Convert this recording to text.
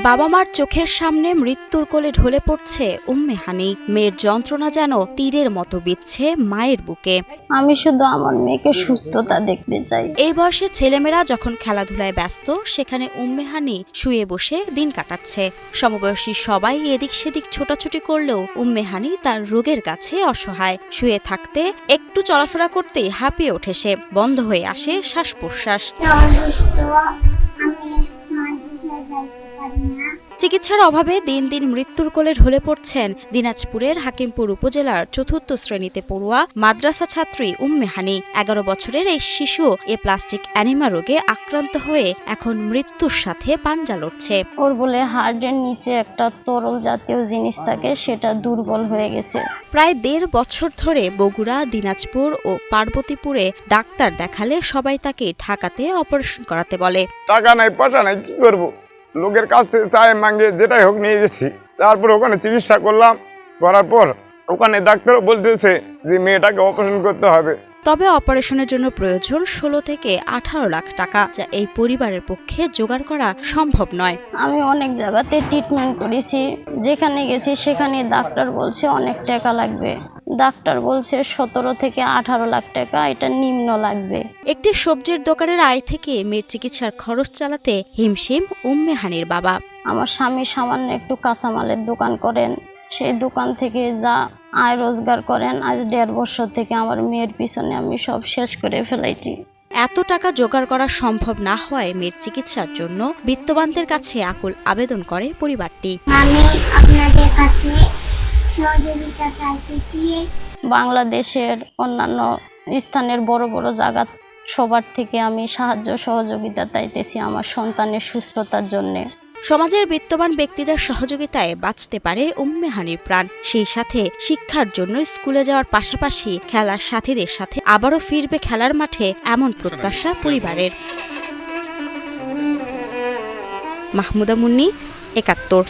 বাবা মার চোখের সামনে মৃত্যুর কোলে ঢলে পড়ছে উম্মে হানি। মেয়ের যন্ত্রণা যেন তীরের মতো বিঁধছে মায়ের বুকে। আমি শুধু আমার মেয়েকে সুস্থতা দেখতে চাই। এই বয়সে ছেলেমেয়েরা যখন খেলাধুলায় ব্যস্ত, সেখানে উম্মে হানি শুয়ে বসে দিন কাটাচ্ছে। সমবয়সী সবাই এদিক সেদিক ছোটাছুটি করলেও উম্মে হানি তার রোগের কাছে অসহায়। শুয়ে থাকতে, একটু চলাফেরা করতেই হাঁপিয়ে ওঠে সে, বন্ধ হয়ে আসে শ্বাস প্রশ্বাস। চিকিৎসার অভাবে দিন দিন মৃত্যুর কোলে ঢলে পড়ছেন দিনাজপুরের হাকিমপুর উপজেলার ৪র্থ শ্রেণীতে পড়ুয়া মাদ্রাসা ছাত্রী উম্মে হানি। ১১ বছরের এই শিশু প্লাস্টিক অ্যানিমা রোগে আক্রান্ত হয়ে এখন মৃত্যুর সাথে পাঞ্জা লড়ছে। ওর বলে হার্টের নিচে একটা তরল জাতীয় জিনিস থাকে, সেটা দুর্বল হয়ে গেছে। প্রায় ১.৫ বছর ধরে বগুড়া, দিনাজপুর ও পার্বতীপুরে ডাক্তার দেখালে সবাই তাকে ঢাকাতে অপারেশন করাতে বলে। টাকা নাই, পয়সা নাই, কি করবো? লোকের কাছ থেকে চায় মাঙ্গে যেটাই হোক নিয়ে গেছি। তারপর ওখানে চিকিৎসা করলাম, করার পর ওখানে ডাক্তারও বলতেছে যে মেয়েটাকে অপারেশন করতে হবে। তবে অপারেশনের জন্য প্রয়োজন ১৬ থেকে ১৮ লাখ টাকা, যা এই পরিবারের পক্ষে জোগাড় করা সম্ভব নয়। আমি অনেক জায়গাতে ট্রিটমেন্ট করেছি, যেখানে গেছি সেখানে ডাক্তার বলছে অনেক টাকা লাগবে। ডাক্তার বলছে ১৭ থেকে ১৮ লাখ টাকা, এটা নিম্ন লাগবে। একটি সবজির দোকানের আয় থেকে মেয়ের চিকিৎসার খরচ চালাতে হিমশিম উম্মে হানির বাবা। আমার স্বামী সামান্য একটু কাঁচামালের দোকান করেন, সেই দোকান থেকে যা আয় রোজগার করেন, আজ ১.৫ বছর থেকে আমার মেয়ের পিছনে আমি সব শেষ করে ফেলাইছি। এত টাকা জোগাড় করা সম্ভব না হওয়ায় মেয়ের চিকিৎসার জন্য বিত্তবানদের কাছে আকুল আবেদন করে পরিবারটি। আমি আপনাদের কাছে সহযোগিতা চাইতেছি। বাংলাদেশের অন্যান্য স্থানের বড় বড় জায়গা সবার থেকে আমি সাহায্য সহযোগিতা চাইতেছি আমার সন্তানের সুস্থতার জন্যে। সমাজের বিত্তবান ব্যক্তিদের সহযোগিতায় বাঁচতে পারে উম্মে হানির প্রাণ। সেই সাথে শিক্ষার জন্য স্কুলে যাওয়ার পাশাপাশি খেলার সাথীদের সাথে আবারও ফিরবে খেলার মাঠে, এমন প্রত্যাশা পরিবারের। মাহমুদা মুন্নি, ৭১।